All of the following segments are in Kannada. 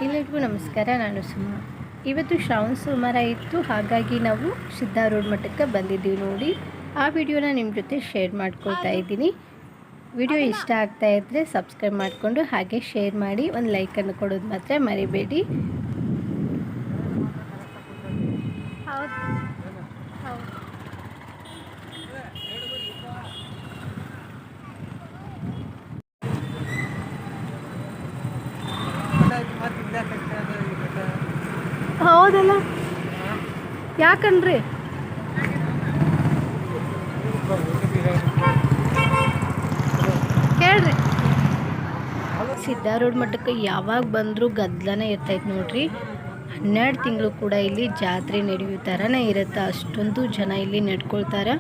ಎಲ್ಲರಿಗೂ ನಮಸ್ಕಾರ. ನಾನು ಸುಮಾ. ಇವತ್ತು ಶ್ರಾವಣ ಸೋಮವಾರ ಇತ್ತು, ಹಾಗಾಗಿ ನಾವು ಸಿದ್ಧಾರೂಢ ಮಠಕ್ಕೆ ಬಂದಿದ್ದೀವಿ ನೋಡಿ. ಆ ವಿಡಿಯೋನ ನಿಮ್ಮ ಜೊತೆ ಶೇರ್ ಮಾಡ್ಕೊಳ್ತಾ ಇದ್ದೀನಿ. ವಿಡಿಯೋ ಇಷ್ಟ ಆಗ್ತಾ ಇದ್ದರೆ ಸಬ್ಸ್ಕ್ರೈಬ್ ಮಾಡಿಕೊಂಡು ಹಾಗೆ ಶೇರ್ ಮಾಡಿ, ಒಂದು ಲೈಕನ್ನು ಕೊಡೋದು ಮಾತ್ರ ಮರಿಬೇಡಿ. ಹೌದಲ್ಲ, ಯಾಕನ್ರಿ ಹೇಳ್ರಿ. ಸಿದ್ಧಾರೂಢ ಮಠಕ್ಕೆ ಯಾವಾಗ ಬಂದರೂ ಗದ್ದಲನೇ ಇರ್ತೈತೆ ನೋಡ್ರಿ. 12 ತಿಂಗಳು ಕೂಡ ಇಲ್ಲಿ ಜಾತ್ರೆ ನಡೆಯೋ ಥರನೇ ಇರುತ್ತೆ. ಅಷ್ಟೊಂದು ಜನ ಇಲ್ಲಿ ನಡ್ಕೊಳ್ತಾರೆ.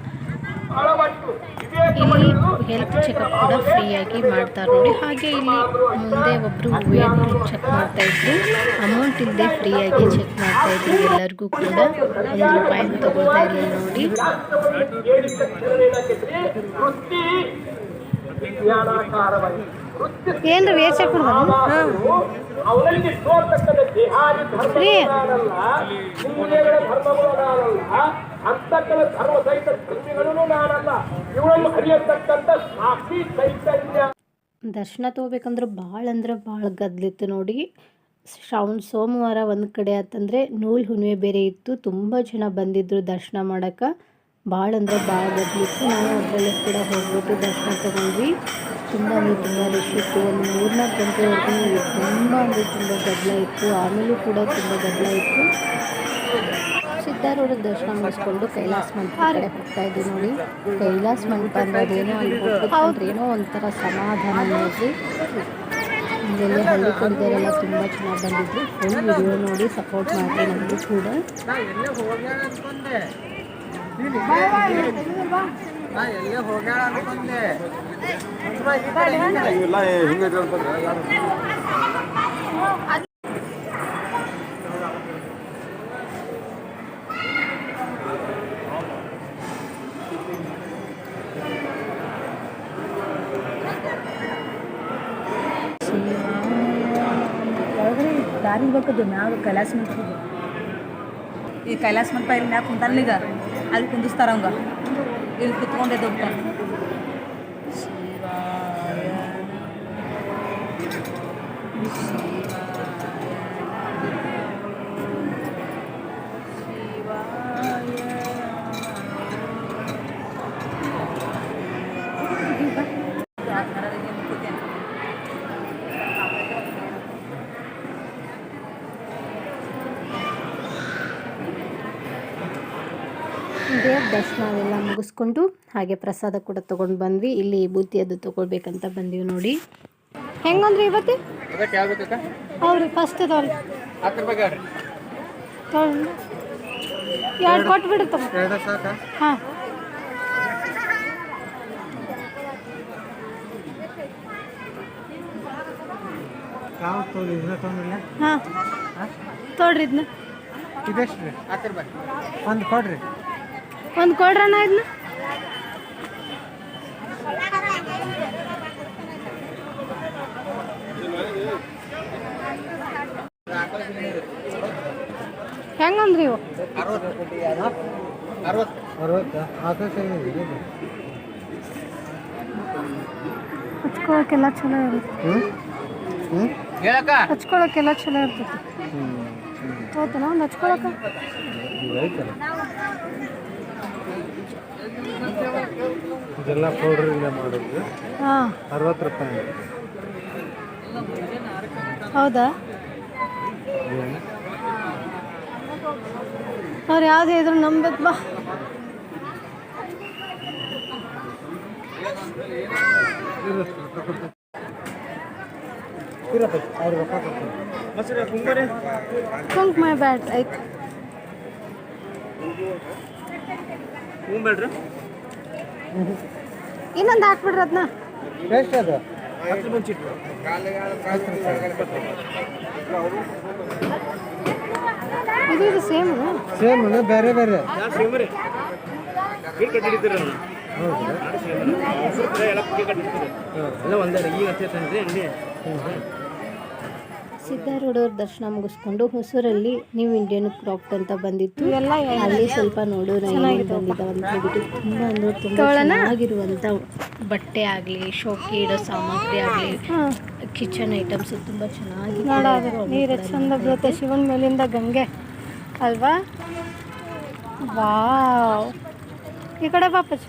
ಇಲ್ಲಿ ಹೆಲ್ತ್ ಚೆಕಪ್ ಕೂಡ ಫ್ರೀಯಾಗಿ ಮಾಡ್ತಾರೆ ನೋಡಿ. ಹಾಗೆ ಇಲ್ಲಿ ಮುಂದೆ ಒಬ್ಬರು ವೇಟ್ ಚೆಕ್ ಮಾಡ್ತಾಯಿದ್ರು, ಅಮೌಂಟ್ ಇಲ್ಲದೆ ಫ್ರೀಯಾಗಿ ಚೆಕ್ ಮಾಡ್ತಾಯಿದ್ರು. ಎಲ್ಲರಿಗೂ ಕೂಡ ₹1 ತಗೊಳ್ತಾ ಇರಲಿಲ್ಲ ನೋಡಿ. ಏನ್ರಿ ವೇಟ್ ಚೆಕ್ ದರ್ಶನ ತಗೋಬೇಕಂದ್ರೆ ಭಾಳ ಗದ್ಲಿತ್ತು ನೋಡಿ. ಶ್ರಾವಣ ಸೋಮವಾರ ಒಂದು ಕಡೆ ಆತಂದರೆ ನೂಲು ಹುಣ್ಣಿಮೆ ಬೇರೆ ಇತ್ತು. ತುಂಬ ಜನ ಬಂದಿದ್ದರು ದರ್ಶನ ಮಾಡೋಕ್ಕೆ. ಭಾಳ ಗದ್ಲಿತ್ತು. ನಾವು ಅದರಲ್ಲಿ ಕೂಡ ಹೋಗ್ಬಿಟ್ಟು ದರ್ಶನ ತಗೊಂಡ್ವಿ. ತುಂಬ ರಶ್ ಇತ್ತು. ಒಂದು 3-4 ಗಂಟೆವರೆಗೂ ತುಂಬ ಗದ್ದಲ ಇತ್ತು. ಆಮೇಲೂ ಕೂಡ ತುಂಬ ಗದ್ದಲ ಇತ್ತು. ಸಿದ್ಧಾರೂಢ ದರ್ಶನ ಮುಗಿಸ್ಕೊಂಡು ಕೈಲಾಸ ಮಂಟಪ ಕಡೆ ಹೋಗ್ತಾ ಇದ್ದೀವಿ ನೋಡಿ. ಕೈಲಾಸ ಮಂಟಪ ಅನ್ನೋದೇನೋ ಅಲ್ಲಿ ಹೋಗ್ಬೇಕಂದ್ರೆ ಏನೋ ಒಂಥರ ಸಮಾಧಾನ ನೋಡ್ರಿ. ಇಲ್ಲೆಲ್ಲ ಹಳ್ಳಿ ಕಡೆದವರೆಲ್ಲ ತುಂಬ ಚೆನ್ನಾಗಿ ಬಂದಿದ್ರು. ಫುಲ್ ವಿಡಿಯೋ ನೋಡಿ ಸಪೋರ್ಟ್ ಮಾಡಿ ನಮಗೂ ಕೂಡ. ದಾರಿ ಬೇಕದು ಮ್ಯಾಗ ಕೈಲಾಸ ಮಂಟಪ. ಈ ಕೈಲಾಸ ಮಂಟಪ ಇಲ್ಲಿ ಮ್ಯಾಗ ಕುಂತಾನಲ್ಲ, ಈಗ ಅಲ್ಲಿ ಕುಂದಿಸ್ತಾರ ಅವಂಗ. ಇಲ್ಲಿ ಕುತ್ಕೊಂಡೆ ಹೋಗ್ತಾನೆ. ದೇವ್ರ ದರ್ಶನ ಅದೆಲ್ಲ ಮುಗಿಸ್ಕೊಂಡು ಹಾಗೆ ಪ್ರಸಾದ ಕೂಡ ತೊಗೊಂಡು ಬಂದ್ವಿ. ಇಲ್ಲಿ ಬೂತಿ ಅದು ತೊಗೊಳ್ಬೇಕಂತ ಬಂದೀವಿ ನೋಡಿ. ಹೆಂಗಂದ್ರಿ ಇವತ್ತು? ಹೌದು, ಫಸ್ಟ್ ಅದಾವಲ್ಲ 2 ಕೊಟ್ಟು ಬಿಡುತ್ತ. ಹಾಂ, ಹಾಂ ತೊಗೊಳ್ರಿ. ಇದನ್ನ ಒಂದು ಕೊಡ್ರಣ್ಣ. ಇದನ್ನ ಹೆಂಗಂದ್ರಿ ಇವು? 60 ಹಚ್ಕೊಳಕ್ಕೆಲ್ಲ ಚಲೋ ಇರುತ್ತೆ. ಹಚ್ಕೊಳಕ್ಕೆಲ್ಲ ಚಲೋ ಇರ್ತೈತಿ. ಹೌದಾ, ಒಂದು ಹಚ್ಕೊಳಕ ಇದೆಲ್ಲ ಪೌಡ್ರಿಂದ ಮಾಡೋದು. ಹಾಂ, ₹60. ಹೌದಾ? ಅವ್ರು ಯಾವುದೇ ಇದ್ರು ನಂಬೇಕು ಬಾ. ಕುಂಕ್ ಮೈ ಬ್ಯಾಟ್ ಆಯ್ತು. ಇನ್ನೊಂದು ಹಾಕ್ಬಿಡ್ರಿ ಅದನ್ನ. ಎಷ್ಟು ಅದು? ಇದು ಸೇಮ್ ಬೇರೆ ಬೇರೆ. ಎಲ್ಲ ಒಂದೇ ಈಗ ಹಚ್ಚೈತನ್ರಿ ಅಂಗಡಿ. ಸಿದ್ಧಾರೂಢವ್ರ ದರ್ಶನ ಮುಗಿಸ್ಕೊಂಡು ಹೊಸೂರಲ್ಲಿ ನ್ಯೂ ಇಂಡಿಯನ್ ಕ್ರಾಫ್ಟ್ ಅಂತ ಬಂದಿತ್ತು, ಅಲ್ಲಿ ಸ್ವಲ್ಪ ನೋಡೋಣ ಏನೇನು ಬಂದಿದ್ದಾವೆ ಅಂತ ಹೇಳ್ಬಿಟ್ಟು ತುಂಬ ಅಂದರೆ ತುಂಬ ಚೆನ್ನಾಗಿರುವಂಥ ಬಟ್ಟೆ ಆಗಲಿ, ಶೋಕಿ ಇಡೋ ಸಾಮಗ್ರಿ ಆಗಲಿ, ಕಿಚನ್ ಐಟಮ್ಸ್ ತುಂಬ ಚೆನ್ನಾಗಿ ನೀರು ಚಂದ ಬರುತ್ತೆ ಶಿವನ ಮೇಲಿಂದ ಗಂಗೆ ಅಲ್ವಾ. ವಾವ್, ಈ ಕಡೆ ವಾಪಸ್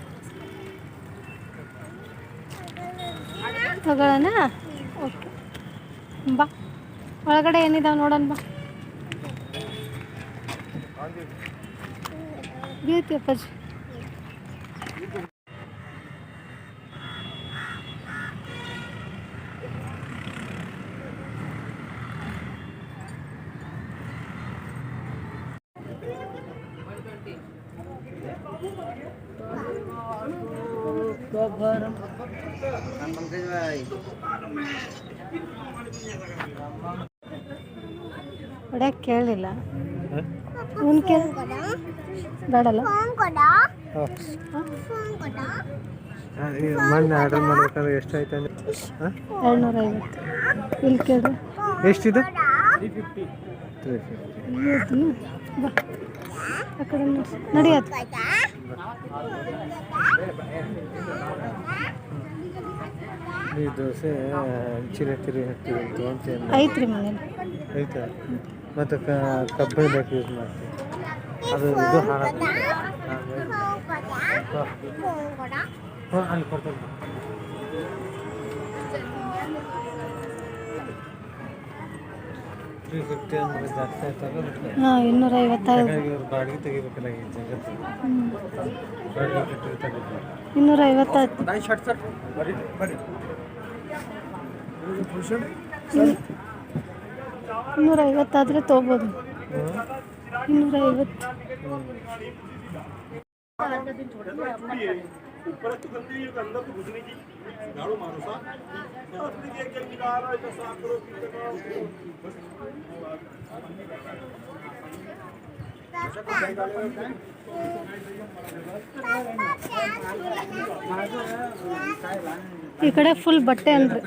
ತಗೊಳ್ಳೋಣ. ಓಕೆ ಬಾ, ಒಳಗಡೆ ಏನಿದಾವೆ ನೋಡೋಣ ಬಾ. ಬೀಳ್ತಿ ಅಪ್ಪಾಜಿ. ಹೊಡ್ಯಕ್ಕೆ ಕೇಳಲಿಲ್ಲ, ಇವನು ಕೇಳ ಬೇಡಲ್ಲ. ಮೊನ್ನೆ ಆರ್ಡರ್ ಮಾಡ್ಬೇಕಾದ್ರೆ ಎಷ್ಟಾಯ್ತು ಅಂದರೆ 250. ಇಲ್ಲಿ ಕೇಳ್ರಿ ಎಷ್ಟಿದು? ಬಾ ಆ ಕಡೆ ನಡಿಯತ್ತೆ. ಈ ದೋಸೆ ಚಿರಕಿರಿ ಹಾಕ್ತೀವಿ ಅಂತ ಐತ್ರಿ ಮನೇಲಿ ಐತಾ? ಮತ್ತು ಕಬ್ಬಿನ ಬೇಕು ಯೂಸ್ ಮಾಡ್ತೀವಿ. ಅದು ಇದು ಹಾಳಾಗ್ತದೆ. ಅಲ್ಲಿ ಕೊಡ್ತೀನಿ. 350 ಅಂದ್ರೆ ಜಾಸ್ತಿ ಆಯ್ತಲ್ಲ. ಹಾಂ 250. ಇವ್ರು ಬಾಡಿಗೆ ತೆಗಿಬೇಕಲ್ಲ ಈ ಜಗತ್ತು. ಬಾಡಿಗೆ ಕಟ್ಟಿದ್ರೆ ತೆಗಿತಾರೆ. 250 250 ಆದರೆ ತೊಗೋಬೋದು. 250. ಈ ಕಡೆ ಫುಲ್ ಬಟ್ಟೆ ಅಲ್ರಿ.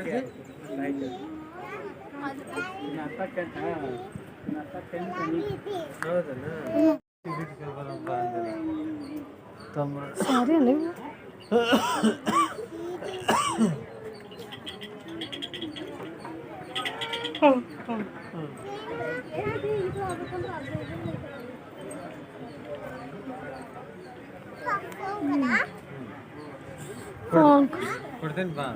ಸಾರಿ ಅಲ್ಲ ಇವು. ಕೊಡ್ತೇನೆ ಬಾ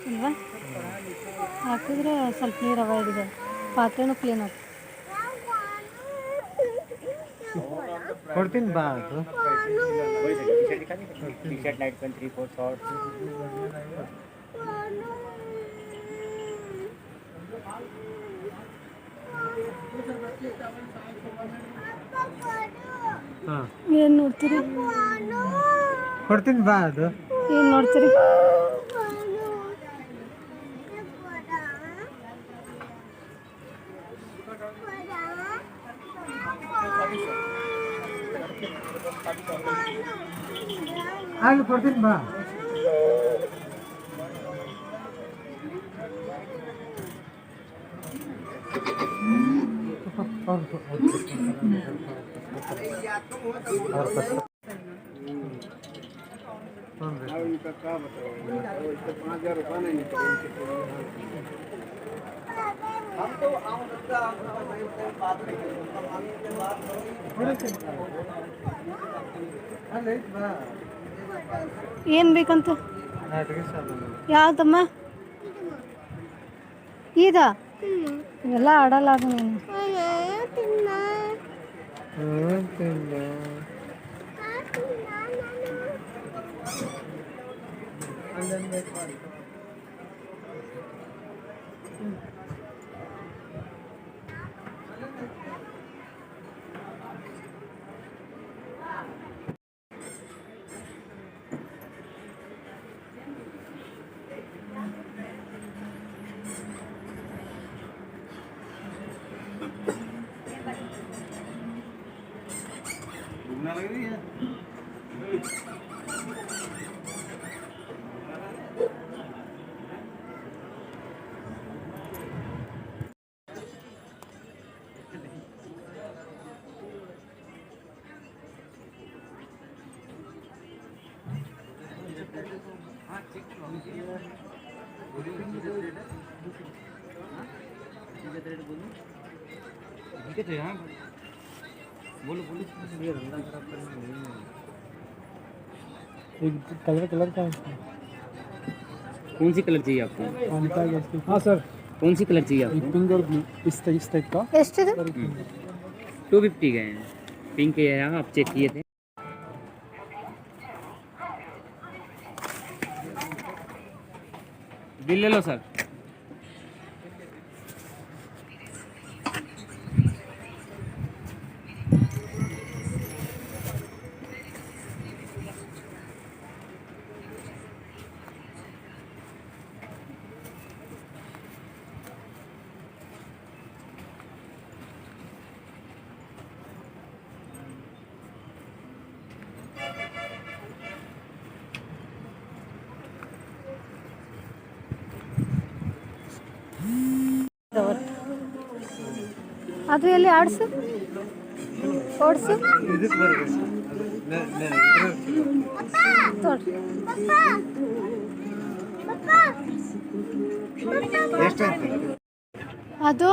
ಅಲ್ವಾ, ಹಾಕಿದ್ರೆ ಸ್ವಲ್ಪ ನೀರು ಅವಾಯ್ಡ್ ಇದೆ, ಪಾತ್ರೆನೂ ಕ್ಲೀನ್ ಆಗ್ತದೆ. ಕೊಡ್ತೀನಿ ಬಾ ಅದು. ಹಾಂ ಏನು ನೋಡ್ತೀರಿ? ಕೊಡ್ತೀನಿ ಬಾ ಅದು. ಏನು ನೋಡ್ತೀರಿ? ಅಲ್ಲಿ ಕೊಡ್ತೀನಿ ಬಾ. ಏನು ಬೇಕಂತ? ಯಾವ್ದಮ್ಮ ಈಗ ಇವೆಲ್ಲ ಆಡಲ್ಲ ಅದು ನೀನು. एक कलर कलर का है। कौन सी कलर चाहिए आपको? हाँ सर, कौन सी कलर चाहिए आपको? पिंक और ब्लू इस टाइप का। ಎಷ್ಟಿದೆ? 250 गए हैं। पिंक है यहाँ, आप चेक किए थे। बिल ले लो सर। ಅದು ಎಲ್ಲಿ ಆಡ್ಸು ಓಡಿಸು ಇದಕ್ಕೆ ಬರ್ಬೇಕು ತೋಡ್ರಿ. ಎಷ್ಟಾಯ್ತು? ಅದು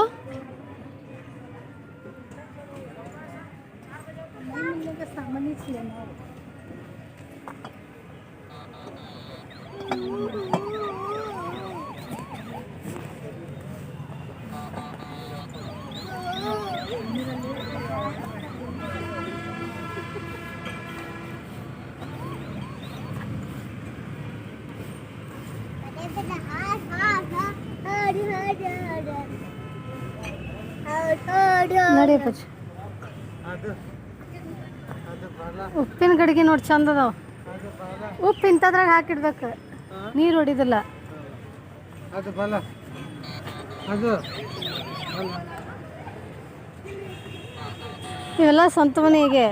ನಡಿ ಪಚ್ಚ. ಅದು ಅದು ಬಾಲ, ಉಪ್ಪಿನ ಗಡಿಗೆ ನೋಡಿ ಚಂದ ಅದಾವ. ಅದು ಬಾಲ, ಉಪ್ಪು ಇಂಥದ್ರಾಗ ಹಾಕಿಡ್ಬೇಕು, ನೀರು ಹೊಡಿದಿಲ್ಲ. ಅದು ಬಾಲ, ಅದು ಇವೆಲ್ಲ ಸ್ವಂತ ಮನೆಗೆ.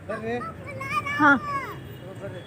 ಬರ್ರಿ ಹಾಂ ಬರ್ರಿ.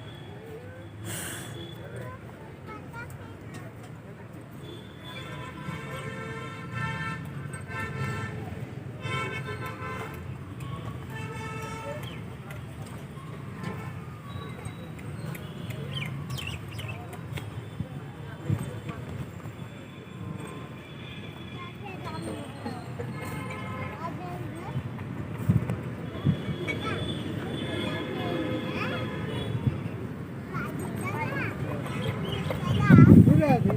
ಇಲ್ಲ ಅದು